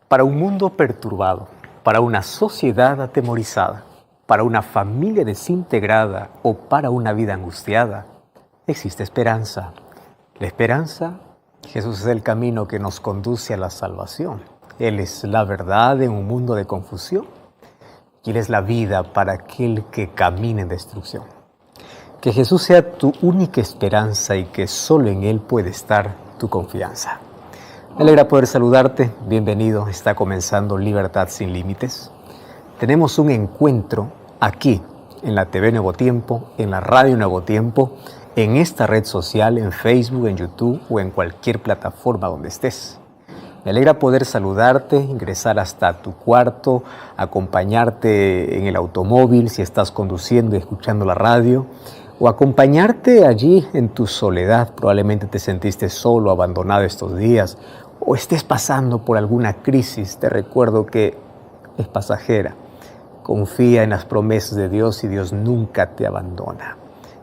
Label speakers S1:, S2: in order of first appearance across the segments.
S1: Para un mundo perturbado, para una sociedad atemorizada, para una familia desintegrada o para una vida angustiada, existe esperanza. La esperanza, Jesús es el camino que nos conduce a la salvación. Él es la verdad en un mundo de confusión y Él es la vida para aquel que camina en destrucción. Que Jesús sea tu única esperanza y que solo en Él puede estar tu confianza. Me alegra poder saludarte. Bienvenido. Está comenzando Libertad sin Límites. Tenemos un encuentro aquí en la TV Nuevo Tiempo, en la Radio Nuevo Tiempo, en esta red social, en Facebook, en YouTube o en cualquier plataforma donde estés. Me alegra poder saludarte, ingresar hasta tu cuarto, acompañarte en el automóvil si estás conduciendo y escuchando la radio, o acompañarte allí en tu soledad. Probablemente te sentiste solo, abandonado estos días, o estés pasando por alguna crisis. Te recuerdo que es pasajera. Confía en las promesas de Dios y Dios nunca te abandona.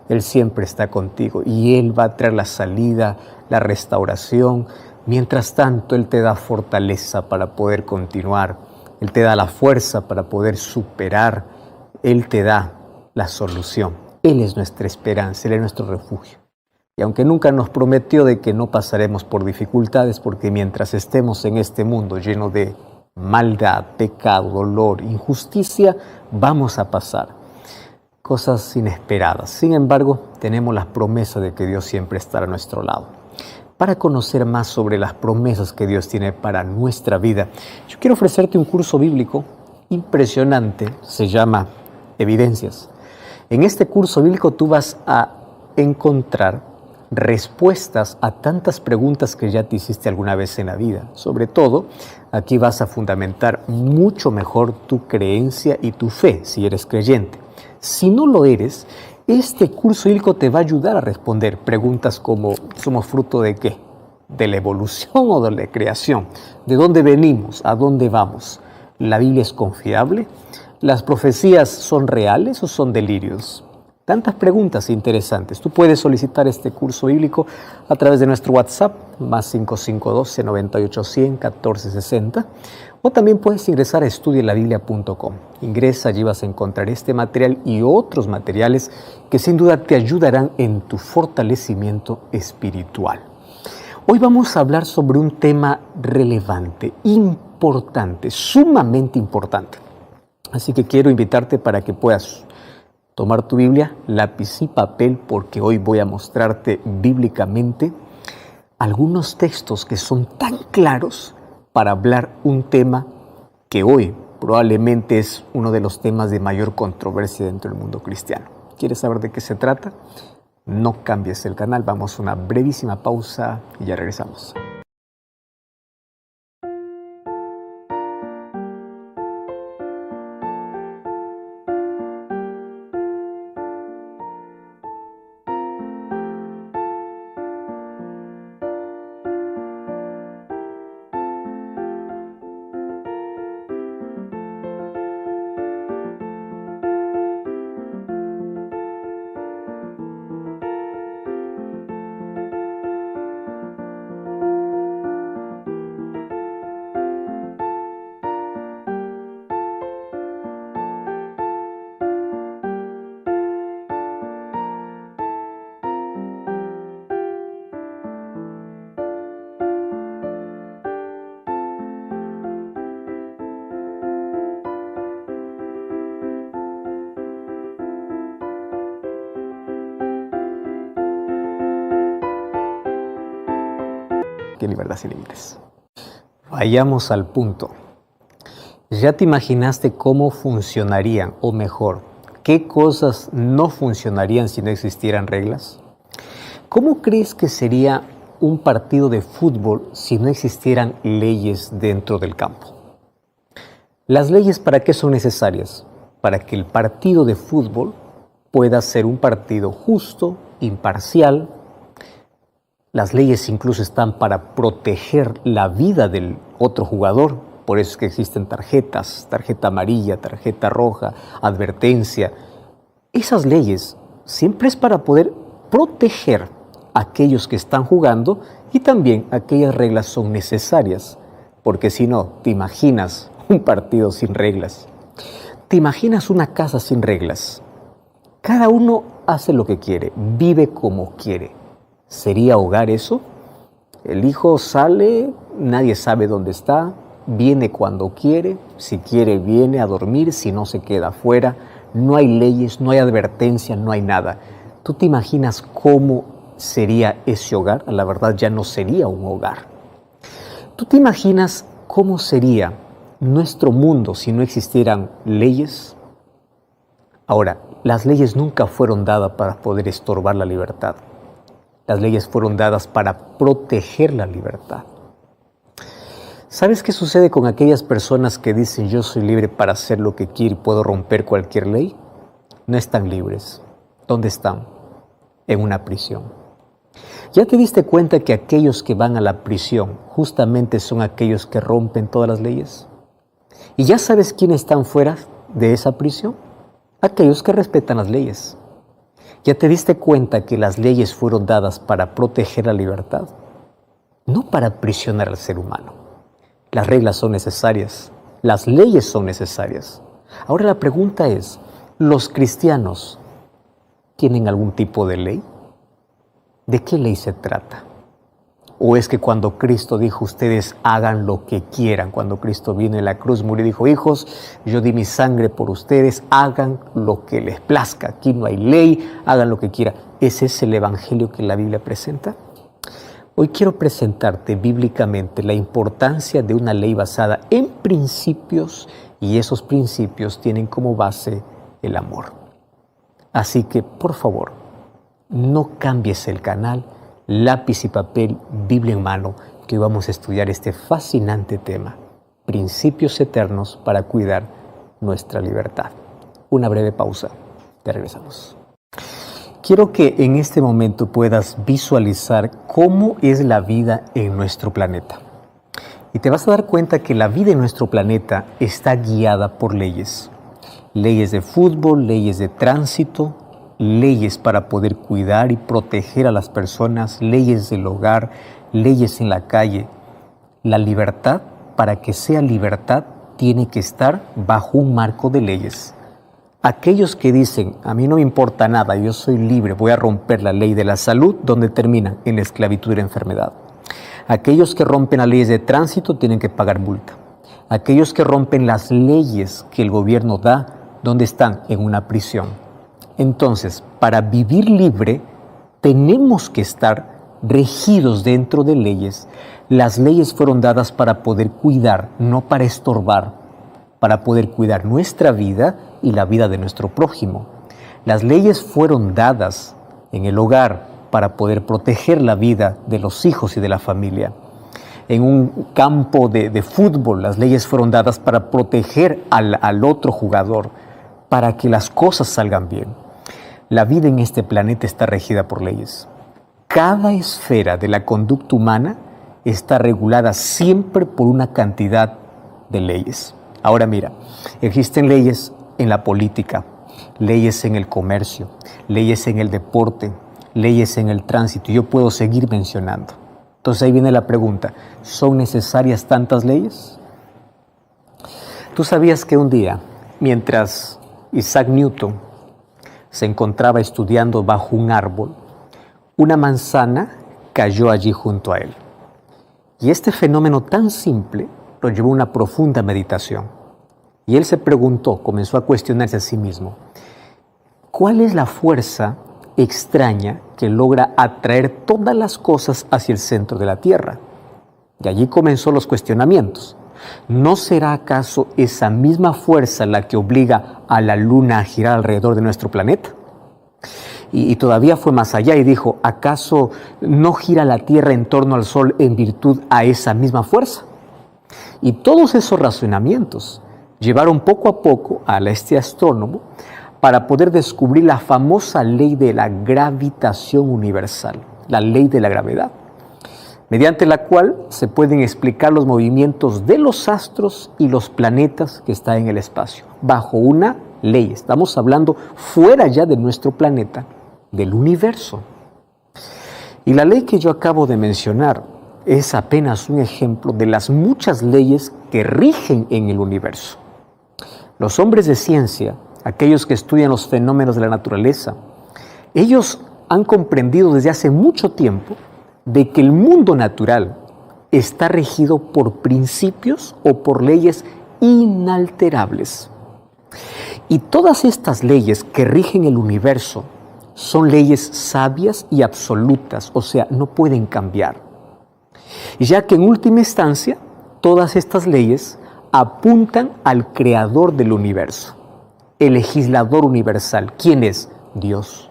S1: Él siempre está contigo y Él va a traer la salida, la restauración. Mientras tanto, Él te da fortaleza para poder continuar. Él te da la fuerza para poder superar. Él te da la solución. Él es nuestra esperanza, Él es nuestro refugio. Y aunque nunca nos prometió de que no pasaremos por dificultades, porque mientras estemos en este mundo lleno de maldad, pecado, dolor, injusticia, vamos a pasar cosas inesperadas. Sin embargo, tenemos las promesas de que Dios siempre estará a nuestro lado. Para conocer más sobre las promesas que Dios tiene para nuestra vida, yo quiero ofrecerte un curso bíblico impresionante. Se llama Evidencias. En este curso bíblico tú vas a encontrar respuestas a tantas preguntas que ya te hiciste alguna vez en la vida. Sobre todo, aquí vas a fundamentar mucho mejor tu creencia y tu fe, si eres creyente. Si no lo eres, este curso bíblico te va a ayudar a responder preguntas como: ¿somos fruto de qué? ¿De la evolución o de la creación? ¿De dónde venimos? ¿A dónde vamos? ¿La Biblia es confiable? ¿Las profecías son reales o son delirios? Tantas preguntas interesantes. Tú puedes solicitar este curso bíblico a través de nuestro WhatsApp, más 5512 9810 1460, o también puedes ingresar a estudielabiblia.com. Ingresa, allí vas a encontrar este material y otros materiales que sin duda te ayudarán en tu fortalecimiento espiritual. Hoy vamos a hablar sobre un tema relevante, importante, sumamente importante. Así que quiero invitarte para que puedas tomar tu Biblia, lápiz y papel, porque hoy voy a mostrarte bíblicamente algunos textos que son tan claros para hablar un tema que hoy probablemente es uno de los temas de mayor controversia dentro del mundo cristiano. ¿Quieres saber de qué se trata? No cambies el canal, vamos a una brevísima pausa y ya regresamos. Libertad sin Límites. Vayamos al punto. ¿Ya te imaginaste cómo funcionarían, o mejor, qué cosas no funcionarían si no existieran reglas? ¿Cómo crees que sería un partido de fútbol si no existieran leyes dentro del campo? ¿Las leyes para qué son necesarias? Para que el partido de fútbol pueda ser un partido justo, imparcial. Las leyes incluso están para proteger la vida del otro jugador. Por eso es que existen tarjetas, tarjeta amarilla, tarjeta roja, advertencia. Esas leyes siempre es para poder proteger a aquellos que están jugando, y también aquellas reglas son necesarias porque si no, te imaginas un partido sin reglas. Te imaginas una casa sin reglas. Cada uno hace lo que quiere, vive como quiere. ¿Sería hogar eso? El hijo sale, nadie sabe dónde está, viene cuando quiere, si quiere viene a dormir, si no se queda afuera. No hay leyes, no hay advertencia, no hay nada. ¿Tú te imaginas cómo sería ese hogar? La verdad ya no sería un hogar. ¿Tú te imaginas cómo sería nuestro mundo si no existieran leyes? Ahora, las leyes nunca fueron dadas para poder estorbar la libertad. Las leyes fueron dadas para proteger la libertad. ¿Sabes qué sucede con aquellas personas que dicen yo soy libre para hacer lo que quiero y puedo romper cualquier ley? No están libres. ¿Dónde están? En una prisión. ¿Ya te diste cuenta que aquellos que van a la prisión justamente son aquellos que rompen todas las leyes? ¿Y ya sabes quiénes están fuera de esa prisión? Aquellos que respetan las leyes. ¿Ya te diste cuenta que las leyes fueron dadas para proteger la libertad? No para aprisionar al ser humano. Las reglas son necesarias, las leyes son necesarias. Ahora la pregunta es, ¿los cristianos tienen algún tipo de ley? ¿De qué ley se trata? ¿O es que cuando Cristo dijo, ustedes hagan lo que quieran? Cuando Cristo vino en la cruz, murió y dijo, hijos, yo di mi sangre por ustedes, hagan lo que les plazca. Aquí no hay ley, hagan lo que quieran. ¿Ese es el evangelio que la Biblia presenta? Hoy quiero presentarte bíblicamente la importancia de una ley basada en principios, y esos principios tienen como base el amor. Así que, por favor, no cambies el canal, lápiz y papel, Biblia en mano, que hoy vamos a estudiar este fascinante tema, principios eternos para cuidar nuestra libertad. Una breve pausa, ya regresamos. Quiero que en este momento puedas visualizar cómo es la vida en nuestro planeta. Y te vas a dar cuenta que la vida en nuestro planeta está guiada por leyes. Leyes de fútbol, leyes de tránsito, leyes para poder cuidar y proteger a las personas, leyes del hogar, leyes en la calle. La libertad, para que sea libertad, tiene que estar bajo un marco de leyes. Aquellos que dicen, a mí no me importa nada, yo soy libre, voy a romper la ley de la salud, ¿dónde termina? En la esclavitud y la enfermedad. Aquellos que rompen las leyes de tránsito tienen que pagar multa. Aquellos que rompen las leyes que el gobierno da, ¿dónde están? En una prisión. Entonces, para vivir libre, tenemos que estar regidos dentro de leyes. Las leyes fueron dadas para poder cuidar, no para estorbar, para poder cuidar nuestra vida y la vida de nuestro prójimo. Las leyes fueron dadas en el hogar para poder proteger la vida de los hijos y de la familia. En un campo de fútbol, las leyes fueron dadas para proteger al otro jugador, para que las cosas salgan bien. La vida en este planeta está regida por leyes. Cada esfera de la conducta humana está regulada siempre por una cantidad de leyes. Ahora mira, existen leyes en la política, leyes en el comercio, leyes en el deporte, leyes en el tránsito. Yo puedo seguir mencionando. Entonces ahí viene la pregunta, ¿son necesarias tantas leyes? ¿Tú sabías que un día, mientras Isaac Newton se encontraba estudiando bajo un árbol, una manzana cayó allí junto a él? Y este fenómeno tan simple lo llevó a una profunda meditación. Y él se preguntó, comenzó a cuestionarse a sí mismo, ¿cuál es la fuerza extraña que logra atraer todas las cosas hacia el centro de la Tierra? Y allí comenzó los cuestionamientos. ¿No será acaso esa misma fuerza la que obliga a la Luna a girar alrededor de nuestro planeta? Y todavía fue más allá y dijo, ¿acaso no gira la Tierra en torno al Sol en virtud a esa misma fuerza? Y todos esos razonamientos llevaron poco a poco a este astrónomo para poder descubrir la famosa ley de la gravitación universal, la ley de la gravedad, mediante la cual se pueden explicar los movimientos de los astros y los planetas que están en el espacio, bajo una ley. Estamos hablando fuera ya de nuestro planeta, del universo. Y la ley que yo acabo de mencionar es apenas un ejemplo de las muchas leyes que rigen en el universo. Los hombres de ciencia, aquellos que estudian los fenómenos de la naturaleza, ellos han comprendido desde hace mucho tiempo de que el mundo natural está regido por principios o por leyes inalterables. Y todas estas leyes que rigen el universo son leyes sabias y absolutas, o sea, no pueden cambiar. Ya que en última instancia, todas estas leyes apuntan al creador del universo, el legislador universal. ¿Quién es? Dios.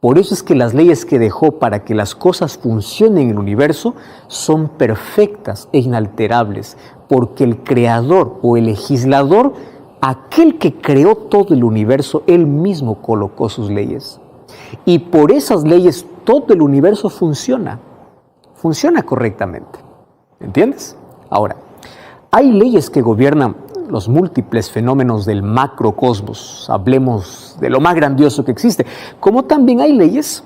S1: Por eso es que las leyes que dejó para que las cosas funcionen en el universo son perfectas e inalterables, porque el creador o el legislador, aquel que creó todo el universo, él mismo colocó sus leyes. Y por esas leyes todo el universo funciona correctamente. ¿Entiendes? Ahora, hay leyes que gobiernan los múltiples fenómenos del macrocosmos, hablemos de lo más grandioso que existe, como también hay leyes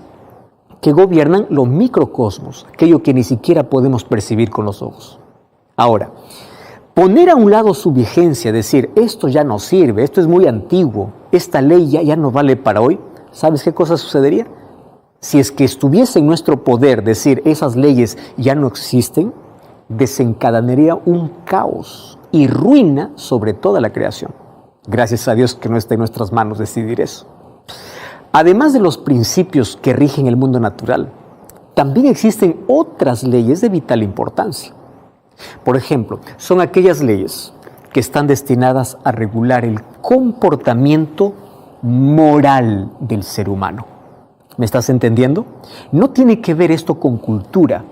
S1: que gobiernan los microcosmos, aquello que ni siquiera podemos percibir con los ojos. Ahora, poner a un lado su vigencia, decir, esto ya no sirve, esto es muy antiguo, esta ley ya no vale para hoy, ¿sabes qué cosa sucedería? Si es que estuviese en nuestro poder decir, esas leyes ya no existen, desencadenaría un caos y ruina sobre toda la creación. Gracias a Dios que no está en nuestras manos decidir eso. Además de los principios que rigen el mundo natural, también existen otras leyes de vital importancia. Por ejemplo, son aquellas leyes que están destinadas a regular el comportamiento moral del ser humano. ¿Me estás entendiendo? No tiene que ver esto con cultura,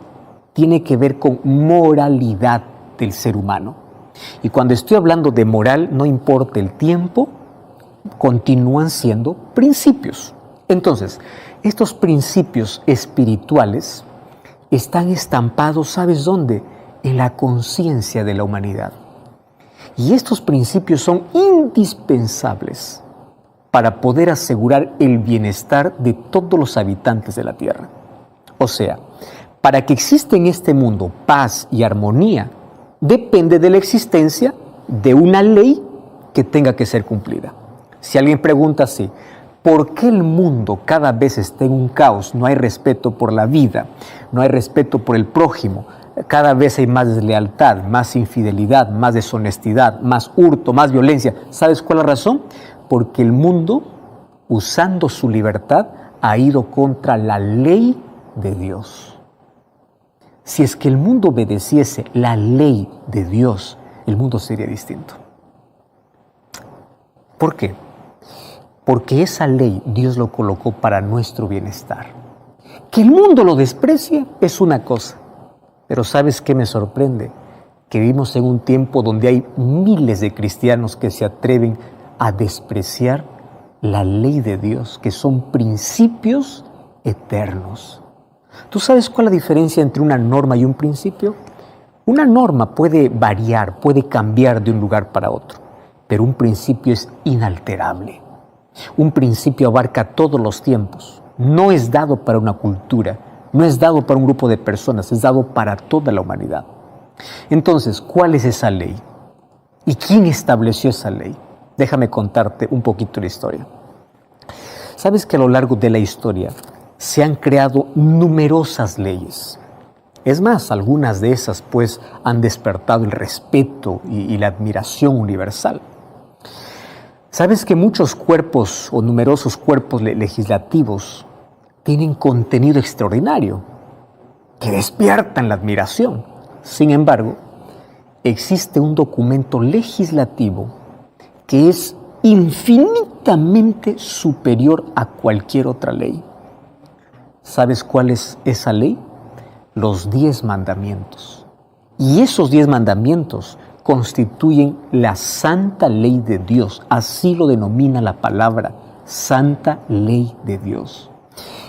S1: tiene que ver con moralidad del ser humano. Y cuando estoy hablando de moral, no importa el tiempo, continúan siendo principios. Entonces, estos principios espirituales están estampados, ¿sabes dónde? En la conciencia de la humanidad. Y estos principios son indispensables para poder asegurar el bienestar de todos los habitantes de la Tierra. O sea, para que exista en este mundo paz y armonía, depende de la existencia de una ley que tenga que ser cumplida. Si alguien pregunta así, ¿por qué el mundo cada vez está en un caos? No hay respeto por la vida, no hay respeto por el prójimo, cada vez hay más deslealtad, más infidelidad, más deshonestidad, más hurto, más violencia. ¿Sabes cuál es la razón? Porque el mundo, usando su libertad, ha ido contra la ley de Dios. Si es que el mundo obedeciese la ley de Dios, el mundo sería distinto. ¿Por qué? Porque esa ley Dios lo colocó para nuestro bienestar. Que el mundo lo desprecie es una cosa, pero ¿sabes qué me sorprende? Que vivimos en un tiempo donde hay miles de cristianos que se atreven a despreciar la ley de Dios, que son principios eternos. ¿Tú sabes cuál es la diferencia entre una norma y un principio? Una norma puede variar, puede cambiar de un lugar para otro, pero un principio es inalterable. Un principio abarca todos los tiempos. No es dado para una cultura, no es dado para un grupo de personas, es dado para toda la humanidad. Entonces, ¿cuál es esa ley? ¿Y quién estableció esa ley? Déjame contarte un poquito la historia. ¿Sabes que a lo largo de la historia se han creado numerosas leyes? Es más, algunas de esas pues han despertado el respeto y la admiración universal. ¿Sabes que muchos cuerpos o numerosos cuerpos legislativos tienen contenido extraordinario que despiertan la admiración? Sin embargo, existe un documento legislativo que es infinitamente superior a cualquier otra ley. ¿Sabes cuál es esa ley? Los 10 mandamientos. Y esos 10 mandamientos constituyen la santa ley de Dios. Así lo denomina la palabra, santa ley de Dios.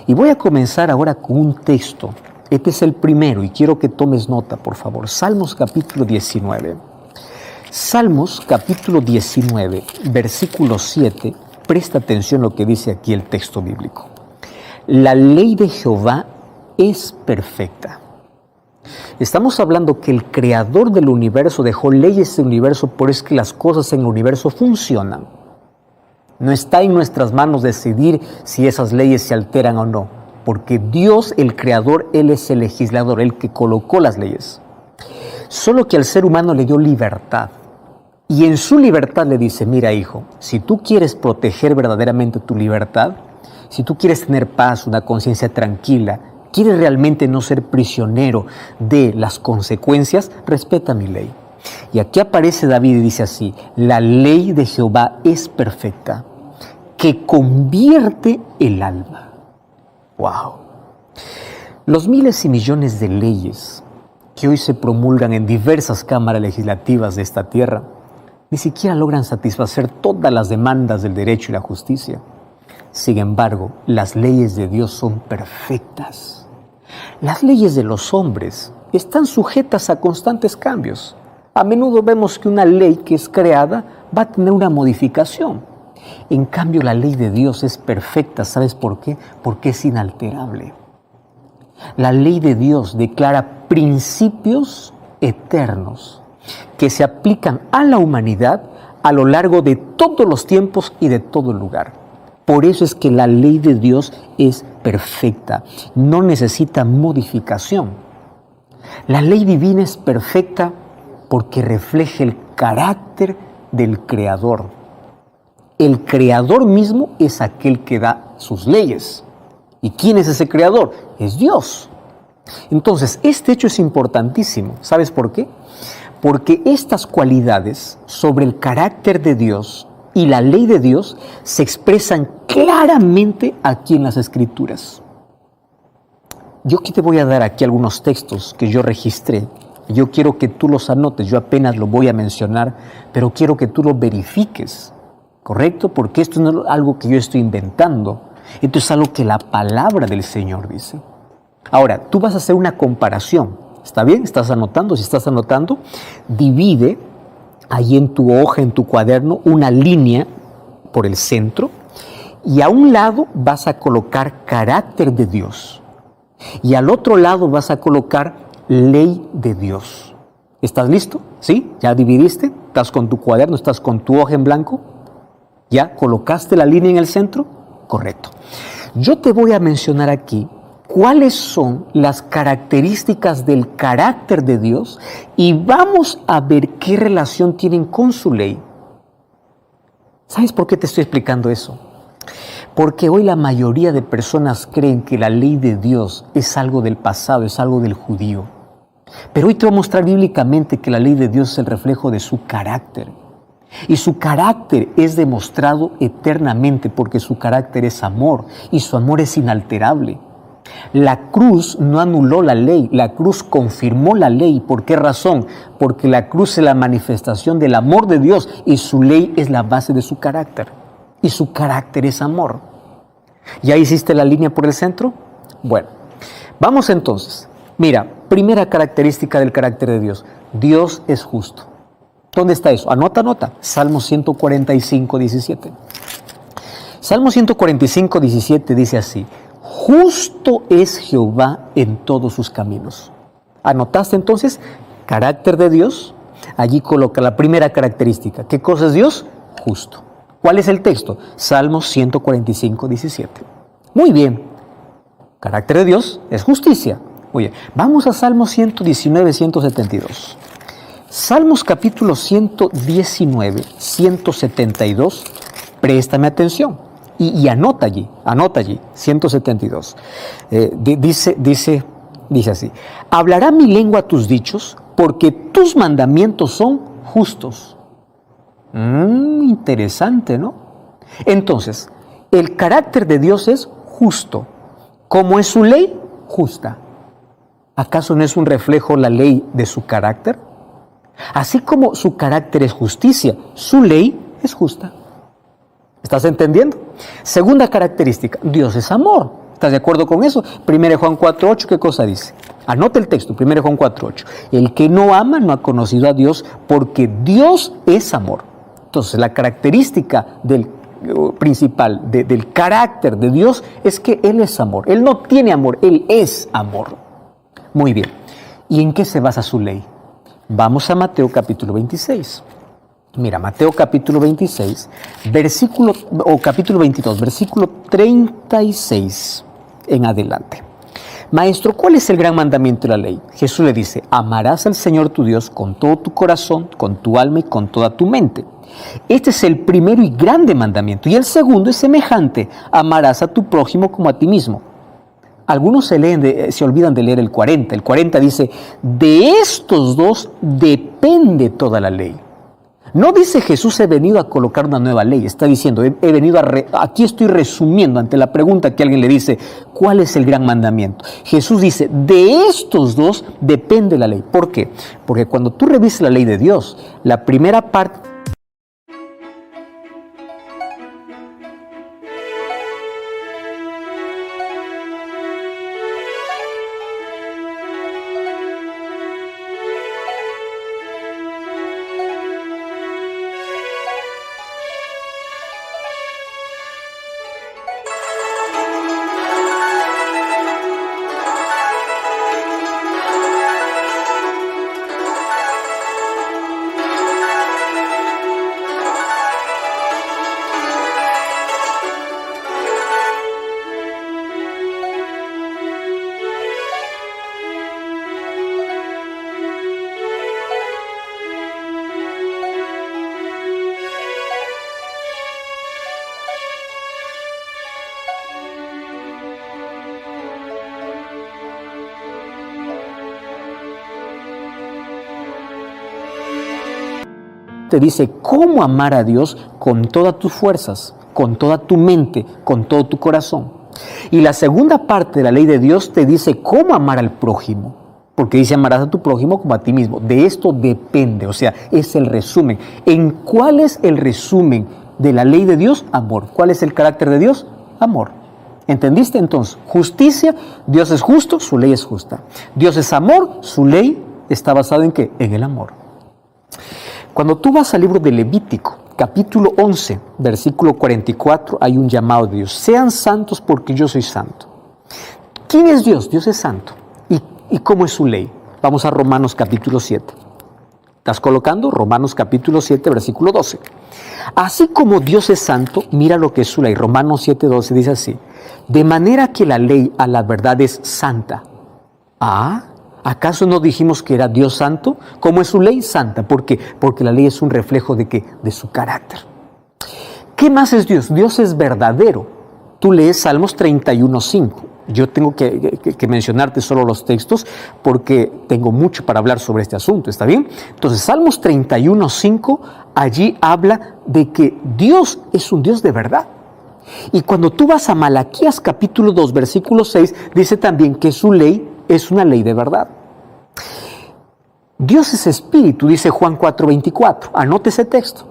S1: Y voy a comenzar ahora con un texto. Este es el primero y quiero que tomes nota, por favor. Salmos capítulo 19. Salmos capítulo 19, versículo 7. Presta atención a lo que dice aquí el texto bíblico. La ley de Jehová es perfecta, Estamos hablando que el creador del universo dejó leyes del universo, por eso es que las cosas en el universo funcionan. No está en nuestras manos decidir si esas leyes se alteran o no, porque Dios, el creador, Él es el legislador, el que colocó las leyes. Solo que al ser humano le dio libertad. Y en su libertad le dice, mira hijo, si tú quieres proteger verdaderamente tu libertad, si tú quieres tener paz, una conciencia tranquila, quieres realmente no ser prisionero de las consecuencias, respeta mi ley. Y aquí aparece David y dice así, la ley de Jehová es perfecta, que convierte el alma. ¡Wow! Los miles y millones de leyes que hoy se promulgan en diversas cámaras legislativas de esta tierra, ni siquiera logran satisfacer todas las demandas del derecho y la justicia. Sin embargo, las leyes de Dios son perfectas. Las leyes de los hombres están sujetas a constantes cambios. A menudo vemos que una ley que es creada va a tener una modificación. En cambio, la ley de Dios es perfecta. ¿Sabes por qué? Porque es inalterable. La ley de Dios declara principios eternos que se aplican a la humanidad a lo largo de todos los tiempos y de todo lugar. Por eso es que la ley de Dios es perfecta, no necesita modificación. La ley divina es perfecta porque refleja el carácter del Creador. El Creador mismo es aquel que da sus leyes. ¿Y quién es ese Creador? Es Dios. Entonces, este hecho es importantísimo. ¿Sabes por qué? Porque estas cualidades sobre el carácter de Dios y la ley de Dios se expresan claramente aquí en las Escrituras. Yo aquí te voy a dar aquí algunos textos que yo registré. Yo quiero que tú los anotes, yo apenas lo voy a mencionar, pero quiero que tú lo verifiques, ¿correcto? Porque esto no es algo que yo estoy inventando, esto es algo que la palabra del Señor dice. Ahora, tú vas a hacer una comparación, ¿está bien? ¿Estás anotando? Si estás anotando, divide ahí en tu hoja, en tu cuaderno, una línea por el centro y a un lado vas a colocar carácter de Dios y al otro lado vas a colocar ley de Dios. ¿Estás listo? ¿Sí? ¿Ya dividiste? ¿Estás con tu cuaderno? ¿Estás con tu hoja en blanco? ¿Ya colocaste la línea en el centro? Correcto. Yo te voy a mencionar aquí cuáles son las características del carácter de Dios y vamos a ver qué relación tienen con su ley. ¿Sabes por qué te estoy explicando eso? Porque hoy la mayoría de personas creen que la ley de Dios es algo del pasado, es algo del judío. Pero hoy te voy a mostrar bíblicamente que la ley de Dios es el reflejo de su carácter. Y su carácter es demostrado eternamente porque su carácter es amor y su amor es inalterable. La cruz no anuló la ley, la cruz confirmó la ley. ¿Por qué razón? Porque la cruz es la manifestación del amor de Dios y su ley es la base de su carácter. Y su carácter es amor. ¿Ya hiciste la línea por el centro? Bueno, vamos entonces. Mira, primera característica del carácter de Dios. Dios es justo. ¿Dónde está eso? Anota. Salmo 145, 17. Salmo 145, 17 dice así. Justo es Jehová en todos sus caminos. ¿Anotaste entonces? Carácter de Dios. Allí coloca la primera característica. ¿Qué cosa es Dios? Justo. ¿Cuál es el texto? Salmo 145, 17. Muy bien. Carácter de Dios es justicia. Oye, vamos a Salmo 119, 172. Salmos capítulo 119, 172. Préstame atención. Y anota allí, 172. Dice así, hablará mi lengua tus dichos, porque tus mandamientos son justos. Interesante, ¿no? Entonces, el carácter de Dios es justo. ¿Cómo es su ley? Justa. ¿Acaso no es un reflejo la ley de su carácter? Así como su carácter es justicia, su ley es justa. ¿Estás entendiendo? Segunda característica, Dios es amor. ¿Estás de acuerdo con eso? 1 Juan 4:8, ¿qué cosa dice? Anota el texto, 1 Juan 4:8. El que no ama no ha conocido a Dios porque Dios es amor. Entonces, la característica principal del carácter de Dios es que Él es amor. Él no tiene amor, Él es amor. Muy bien. ¿Y en qué se basa su ley? Vamos a Mateo capítulo 26. Mira, Mateo capítulo 26, capítulo 22, versículo 36 en adelante. Maestro, ¿cuál es el gran mandamiento de la ley? Jesús le dice, amarás al Señor tu Dios con todo tu corazón, con tu alma y con toda tu mente. Este es el primero y grande mandamiento. Y el segundo es semejante, amarás a tu prójimo como a ti mismo. Algunos se olvidan de leer el 40. El 40 dice, de estos dos depende toda la ley. No dice Jesús he venido a colocar una nueva ley, está diciendo he venido aquí estoy resumiendo ante la pregunta que alguien le dice, ¿cuál es el gran mandamiento? Jesús dice, de estos dos depende la ley. ¿Por qué? Porque cuando tú revisas la ley de Dios, la primera parte te dice cómo amar a Dios con todas tus fuerzas, con toda tu mente, con todo tu corazón. Y la segunda parte de la ley de Dios te dice cómo amar al prójimo, porque dice amarás a tu prójimo como a ti mismo. De esto depende, o sea, es el resumen. ¿En cuál es el resumen de la ley de Dios? Amor. ¿Cuál es el carácter de Dios? Amor. ¿Entendiste? Entonces, justicia, Dios es justo, su ley es justa. Dios es amor, su ley está basada ¿en qué? En el amor. Cuando tú vas al libro de Levítico, capítulo 11, versículo 44, hay un llamado de Dios. Sean santos porque yo soy santo. ¿Quién es Dios? Dios es santo. ¿Y cómo es su ley? Vamos a Romanos capítulo 7. ¿Estás colocando? Romanos capítulo 7, versículo 12. Así como Dios es santo, mira lo que es su ley. Romanos 7, 12 dice así. De manera que la ley a la verdad es santa. ¿Acaso no dijimos que era Dios santo? ¿Cómo es su ley? Santa. ¿Por qué? Porque la ley es un reflejo ¿de qué? De su carácter. ¿Qué más es Dios? Dios es verdadero. Tú lees Salmos 31:5. Yo tengo que mencionarte solo los textos porque tengo mucho para hablar sobre este asunto, ¿está bien? Entonces, Salmos 31:5, allí habla de que Dios es un Dios de verdad. Y cuando tú vas a Malaquías capítulo 2, versículo 6, dice también que su ley es una ley de verdad. Dios es espíritu, dice Juan 4:24. Anote ese texto.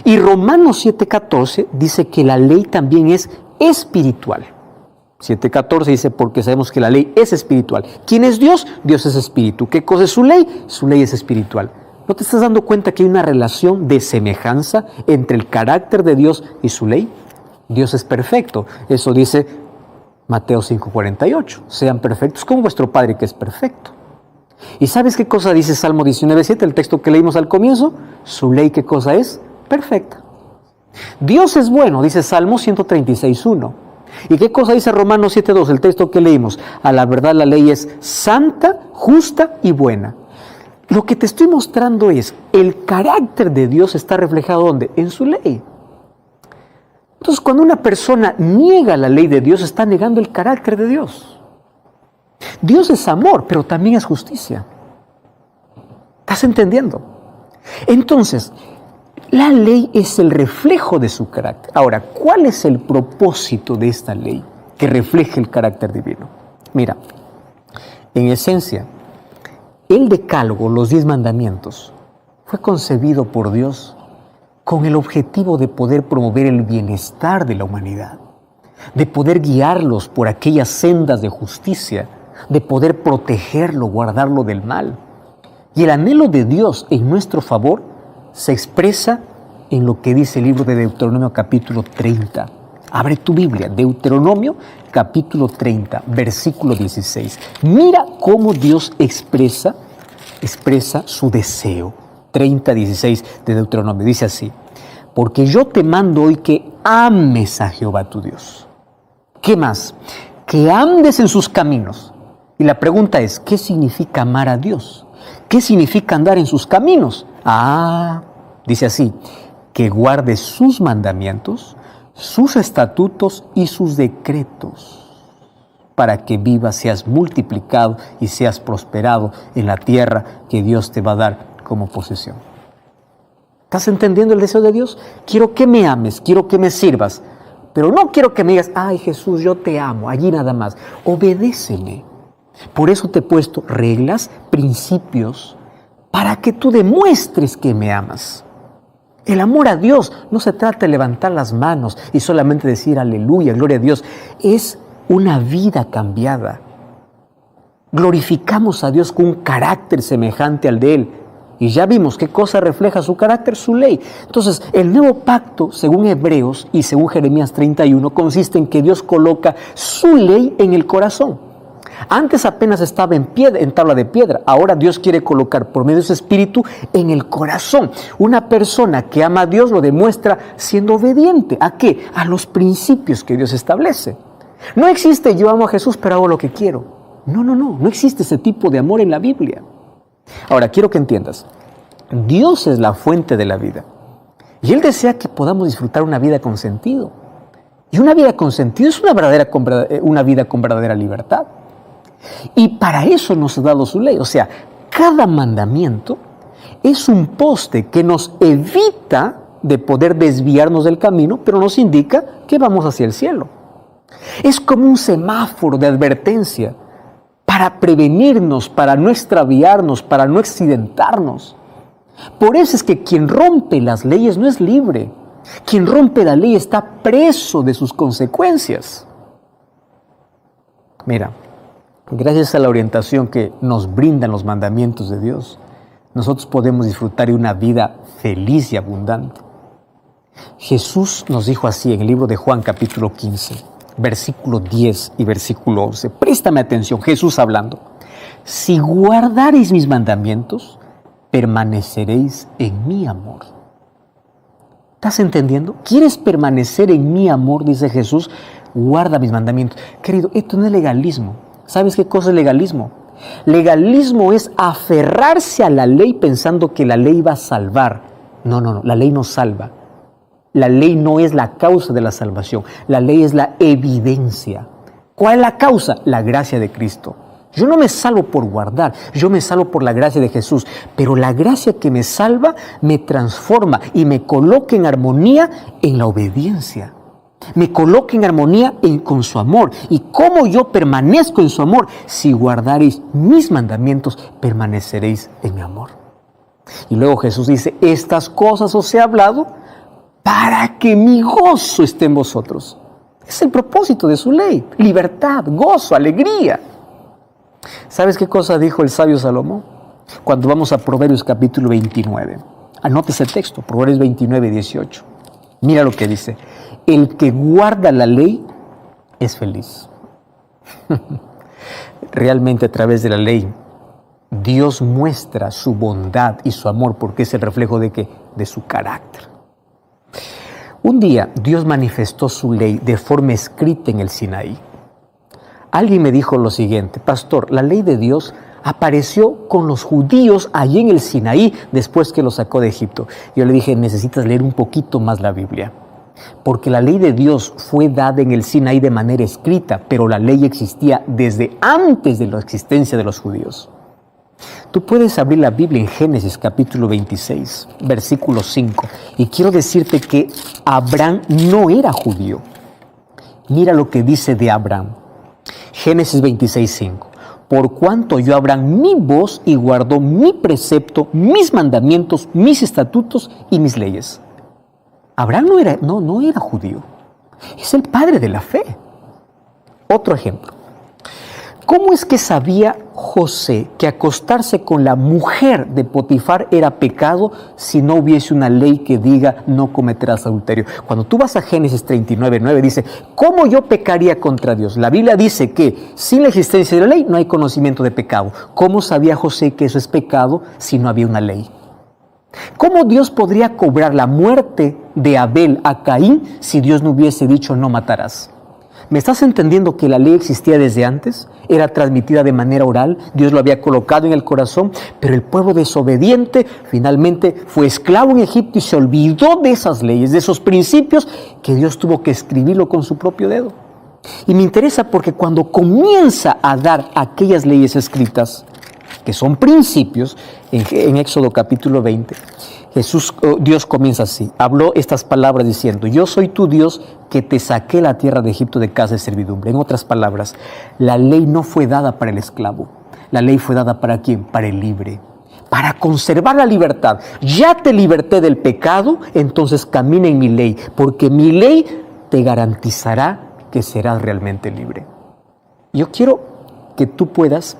S1: Y Romanos 7:14 dice que la ley también es espiritual. 7:14 dice, porque sabemos que la ley es espiritual. ¿Quién es Dios? Dios es espíritu. ¿Qué cosa es su ley? Su ley es espiritual. ¿No te estás dando cuenta que hay una relación de semejanza entre el carácter de Dios y su ley? Dios es perfecto. Eso dice Mateo 5:48. Sean perfectos como vuestro Padre que es perfecto. ¿Y sabes qué cosa dice Salmo 19:7, el texto que leímos al comienzo? Su ley, ¿qué cosa es? Perfecta. Dios es bueno, dice Salmo 136:1. ¿Y qué cosa dice Romanos 7:2, el texto que leímos? A la verdad la ley es santa, justa y buena. Lo que te estoy mostrando es, el carácter de Dios está reflejado ¿dónde? En su ley. Entonces, cuando una persona niega la ley de Dios, está negando el carácter de Dios. Dios es amor, pero también es justicia. ¿Estás entendiendo? Entonces, la ley es el reflejo de su carácter. Ahora, ¿cuál es el propósito de esta ley que refleje el carácter divino? Mira, en esencia, el decálogo, los 10 mandamientos, fue concebido por Dios con el objetivo de poder promover el bienestar de la humanidad, de poder guiarlos por aquellas sendas de justicia, de poder protegerlo, guardarlo del mal. Y el anhelo de Dios en nuestro favor se expresa en lo que dice el libro de Deuteronomio capítulo 30. Abre tu Biblia, Deuteronomio capítulo 30, versículo 16. Mira cómo Dios expresa su deseo. 30, 16 de Deuteronomio. Dice así: porque yo te mando hoy que ames a Jehová tu Dios. ¿Qué más? Que andes en sus caminos. Y la pregunta es, ¿qué significa amar a Dios? ¿Qué significa andar en sus caminos? Dice así: que guardes sus mandamientos, sus estatutos y sus decretos, para que vivas, seas multiplicado y seas prosperado en la tierra que Dios te va a dar como posesión. ¿Estás entendiendo el deseo de Dios? Quiero que me ames, quiero que me sirvas, pero no quiero que me digas, ay Jesús, yo te amo, allí nada más. Obedéceme. Por eso te he puesto reglas, principios, para que tú demuestres que me amas. El amor a Dios no se trata de levantar las manos y solamente decir aleluya, gloria a Dios. Es una vida cambiada. Glorificamos a Dios con un carácter semejante al de Él. Y ya vimos qué cosa refleja su carácter, su ley. Entonces, el nuevo pacto, según Hebreos y según Jeremías 31, consiste en que Dios coloca su ley en el corazón. Antes apenas estaba en tabla de piedra. Ahora Dios quiere colocar por medio de su Espíritu en el corazón. Una persona que ama a Dios lo demuestra siendo obediente. ¿A qué? A los principios que Dios establece. No existe yo amo a Jesús pero hago lo que quiero. No existe ese tipo de amor en la Biblia. Ahora, quiero que entiendas, Dios es la fuente de la vida y Él desea que podamos disfrutar una vida con sentido. Y una vida con sentido es una vida con verdadera libertad. Y para eso nos ha dado su ley. O sea, cada mandamiento es un poste que nos evita de poder desviarnos del camino, pero nos indica que vamos hacia el cielo. Es como un semáforo de advertencia para prevenirnos, para no extraviarnos, para no accidentarnos. Por eso es que quien rompe las leyes no es libre. Quien rompe la ley está preso de sus consecuencias. Mira, gracias a la orientación que nos brindan los mandamientos de Dios, nosotros podemos disfrutar de una vida feliz y abundante. Jesús nos dijo así en el libro de Juan capítulo 15, versículo 10 y versículo 11. Préstame atención, Jesús hablando. Si guardareis mis mandamientos, permaneceréis en mi amor. ¿Estás entendiendo? ¿Quieres permanecer en mi amor? Dice Jesús, guarda mis mandamientos. Querido, esto no es legalismo. ¿Sabes qué cosa es legalismo? Legalismo es aferrarse a la ley pensando que la ley va a salvar. No, la ley no salva. La ley no es la causa de la salvación. La ley es la evidencia. ¿Cuál es la causa? La gracia de Cristo. Yo no me salvo por guardar, yo me salvo por la gracia de Jesús, pero la gracia que me salva me transforma y me coloca en armonía en la obediencia. Me coloca en armonía con su amor. ¿Y cómo yo permanezco en su amor? Si guardaréis mis mandamientos, permaneceréis en mi amor. Y luego Jesús dice, estas cosas os he hablado para que mi gozo esté en vosotros. Es el propósito de su ley, libertad, gozo, alegría. ¿Sabes qué cosa dijo el sabio Salomón? Cuando vamos a Proverbios capítulo 29. Anote ese texto, Proverbios 29, 18. Mira lo que dice. El que guarda la ley es feliz. Realmente a través de la ley, Dios muestra su bondad y su amor, porque es el reflejo de ¿qué? De su carácter. Un día Dios manifestó su ley de forma escrita en el Sinaí. Alguien me dijo lo siguiente, pastor, la ley de Dios apareció con los judíos allí en el Sinaí después que los sacó de Egipto. Yo le dije, necesitas leer un poquito más la Biblia, porque la ley de Dios fue dada en el Sinaí de manera escrita, pero la ley existía desde antes de la existencia de los judíos. Tú puedes abrir la Biblia en Génesis capítulo 26, versículo 5, y quiero decirte que Abraham no era judío. Mira lo que dice de Abraham. Génesis 26, 5. Por cuanto oyó Abraham mi voz y guardó mi precepto, mis mandamientos, mis estatutos y mis leyes. Abraham no era judío. Es el padre de la fe. Otro ejemplo. ¿Cómo es que sabía José que acostarse con la mujer de Potifar era pecado si no hubiese una ley que diga no cometerás adulterio? Cuando tú vas a Génesis 39:9 dice, ¿cómo yo pecaría contra Dios? La Biblia dice que sin la existencia de la ley no hay conocimiento de pecado. ¿Cómo sabía José que eso es pecado si no había una ley? ¿Cómo Dios podría cobrar la muerte de Abel a Caín si Dios no hubiese dicho no matarás? ¿Me estás entendiendo que la ley existía desde antes? Era transmitida de manera oral, Dios lo había colocado en el corazón, pero el pueblo desobediente finalmente fue esclavo en Egipto y se olvidó de esas leyes, de esos principios que Dios tuvo que escribirlo con su propio dedo. Y me interesa porque cuando comienza a dar aquellas leyes escritas, que son principios, en Éxodo capítulo 20, Dios comienza así, habló estas palabras diciendo, yo soy tu Dios que te saqué de la tierra de Egipto de casa de servidumbre. En otras palabras, la ley no fue dada para el esclavo, la ley fue dada ¿para quién? Para el libre, para conservar la libertad. Ya te liberté del pecado, entonces camina en mi ley, porque mi ley te garantizará que serás realmente libre. Yo quiero que tú puedas.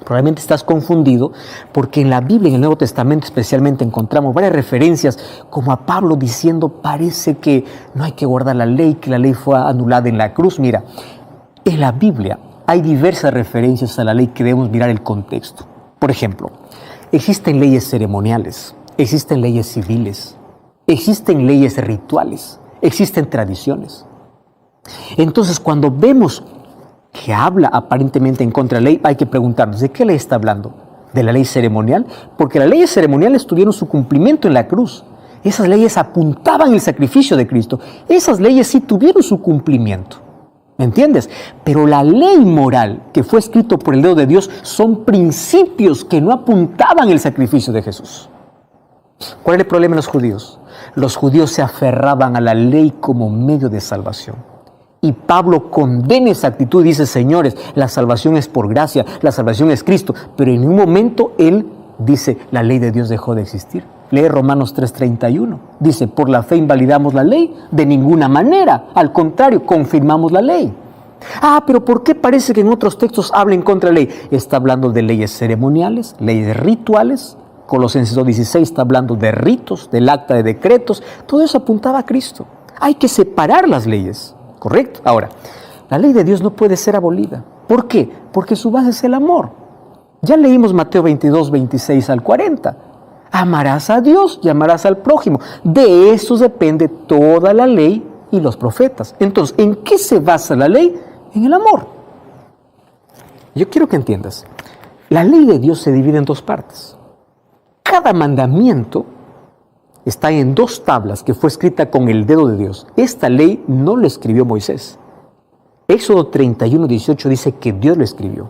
S1: Probablemente estás confundido porque en la Biblia, en el Nuevo Testamento especialmente, encontramos varias referencias como a Pablo diciendo parece que no hay que guardar la ley, que la ley fue anulada en la cruz. Mira, en la Biblia hay diversas referencias a la ley que debemos mirar el contexto. Por ejemplo, existen leyes ceremoniales, existen leyes civiles, existen leyes rituales, existen tradiciones. Entonces, cuando vemos que habla aparentemente en contra de la ley, hay que preguntarnos, ¿de qué ley está hablando? ¿De la ley ceremonial? Porque las leyes ceremoniales tuvieron su cumplimiento en la cruz. Esas leyes apuntaban el sacrificio de Cristo. Esas leyes sí tuvieron su cumplimiento. ¿Me entiendes? Pero la ley moral que fue escrito por el dedo de Dios son principios que no apuntaban el sacrificio de Jesús. ¿Cuál era el problema de los judíos? Los judíos se aferraban a la ley como medio de salvación. Y Pablo condena esa actitud y dice, señores, la salvación es por gracia, la salvación es Cristo. Pero en un momento él dice, la ley de Dios dejó de existir. Lee Romanos 3:31. Dice, por la fe invalidamos la ley, de ninguna manera. Al contrario, confirmamos la ley. Pero ¿por qué parece que en otros textos habla en contra de la ley? Está hablando de leyes ceremoniales, leyes rituales. Colosenses 2:16 está hablando de ritos, del acta de decretos. Todo eso apuntaba a Cristo. Hay que separar las leyes. ¿Correcto? Ahora, la ley de Dios no puede ser abolida. ¿Por qué? Porque su base es el amor. Ya leímos Mateo 22:26-40. Amarás a Dios y amarás al prójimo. De eso depende toda la ley y los profetas. Entonces, ¿en qué se basa la ley? En el amor. Yo quiero que entiendas. La ley de Dios se divide en dos partes. Cada mandamiento está en dos tablas que fue escrita con el dedo de Dios. Esta ley no la escribió Moisés. Éxodo 31:18 dice que Dios lo escribió.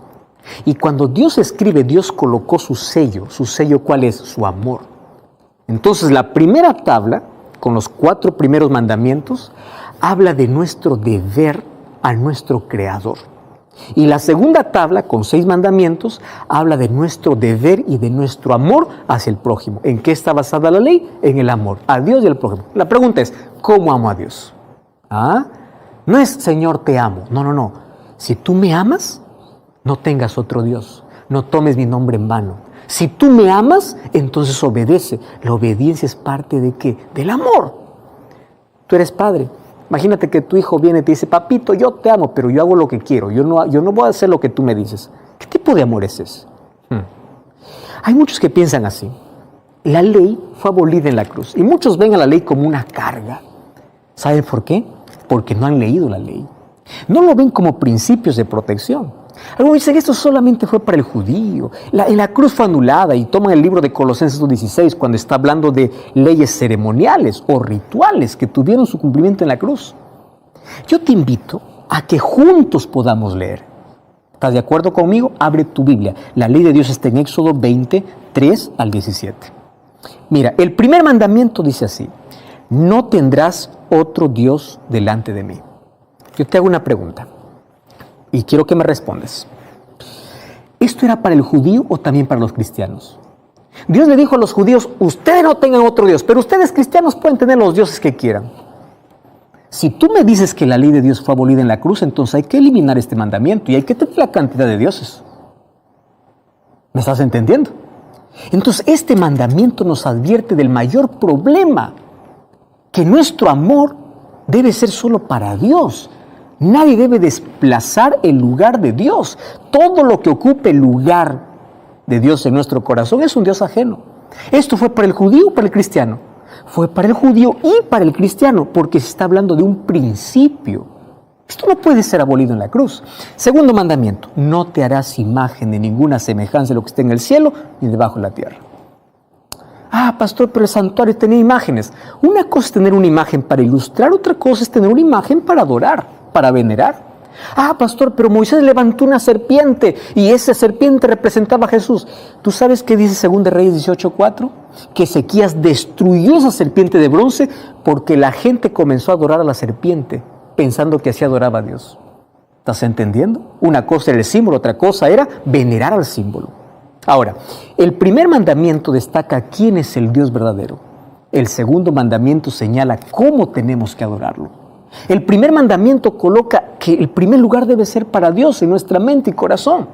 S1: Y cuando Dios escribe, Dios colocó su sello. ¿Su sello cuál es? Su amor. Entonces la primera tabla, con los 4 primeros mandamientos, habla de nuestro deber a nuestro Creador. Y la segunda tabla, con 6 mandamientos, habla de nuestro deber y de nuestro amor hacia el prójimo. ¿En qué está basada la ley? En el amor a Dios y al prójimo. La pregunta es, ¿cómo amo a Dios? No es, Señor, te amo. No. Si tú me amas, no tengas otro Dios. No tomes mi nombre en vano. Si tú me amas, entonces obedece. La obediencia es parte ¿de qué? Del amor. Tú eres padre. Imagínate que tu hijo viene y te dice, papito, yo te amo, pero yo hago lo que quiero. Yo no voy a hacer lo que tú me dices. ¿Qué tipo de amor es ese? Hay muchos que piensan así. La ley fue abolida en la cruz. Y muchos ven a la ley como una carga. ¿Saben por qué? Porque no han leído la ley. No lo ven como principios de protección. Algunos dicen, esto solamente fue para el judío. En la cruz fue anulada y toman el libro de Colosenses 2:16 cuando está hablando de leyes ceremoniales o rituales que tuvieron su cumplimiento en la cruz. Yo te invito a que juntos podamos leer. ¿Estás de acuerdo conmigo? Abre tu Biblia. La ley de Dios está en Éxodo 20:3-17. Mira, el primer mandamiento dice así: no tendrás otro Dios delante de mí. Yo te hago una pregunta y quiero que me respondas. ¿Esto era para el judío o también para los cristianos? Dios le dijo a los judíos, ustedes no tengan otro Dios, pero ustedes cristianos pueden tener los dioses que quieran. Si tú me dices que la ley de Dios fue abolida en la cruz, entonces hay que eliminar este mandamiento y hay que tener la cantidad de dioses. ¿Me estás entendiendo? Entonces, este mandamiento nos advierte del mayor problema, que nuestro amor debe ser solo para Dios. Nadie debe desplazar el lugar de Dios. Todo lo que ocupe el lugar de Dios en nuestro corazón es un Dios ajeno. Esto fue para el judío o para el cristiano. Fue para el judío y para el cristiano, porque se está hablando de un principio. Esto no puede ser abolido en la cruz. Segundo mandamiento: no te harás imagen de ninguna semejanza de lo que esté en el cielo ni debajo de la tierra. Pastor, pero el santuario tenía imágenes. Una cosa es tener una imagen para ilustrar, otra cosa es tener una imagen para adorar, para venerar. Pastor, pero Moisés levantó una serpiente y esa serpiente representaba a Jesús. ¿Tú sabes qué dice 2 Reyes 18:4? Que Ezequías destruyó esa serpiente de bronce porque la gente comenzó a adorar a la serpiente pensando que así adoraba a Dios. ¿Estás entendiendo? Una cosa era el símbolo, otra cosa era venerar al símbolo. Ahora, el primer mandamiento destaca quién es el Dios verdadero. El segundo mandamiento señala cómo tenemos que adorarlo. El primer mandamiento coloca que el primer lugar debe ser para Dios en nuestra mente y corazón.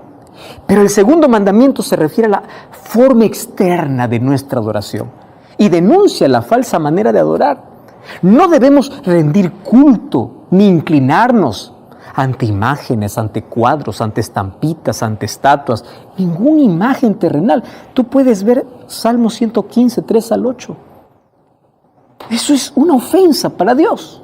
S1: Pero el segundo mandamiento se refiere a la forma externa de nuestra adoración y denuncia la falsa manera de adorar. No debemos rendir culto ni inclinarnos ante imágenes, ante cuadros, ante estampitas, ante estatuas. Ninguna imagen terrenal. Tú puedes ver Salmo 115, 3 al 8. Eso es una ofensa para Dios.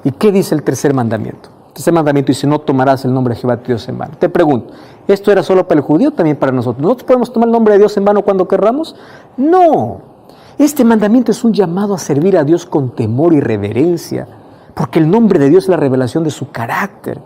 S1: ¿Y qué dice el tercer mandamiento? El tercer mandamiento dice: no tomarás el nombre de Jehová tu Dios en vano. Te pregunto, ¿esto era solo para el judío o también para nosotros? ¿Nosotros podemos tomar el nombre de Dios en vano cuando querramos? No. Este mandamiento es un llamado a servir a Dios con temor y reverencia, porque el nombre de Dios es la revelación de su carácter.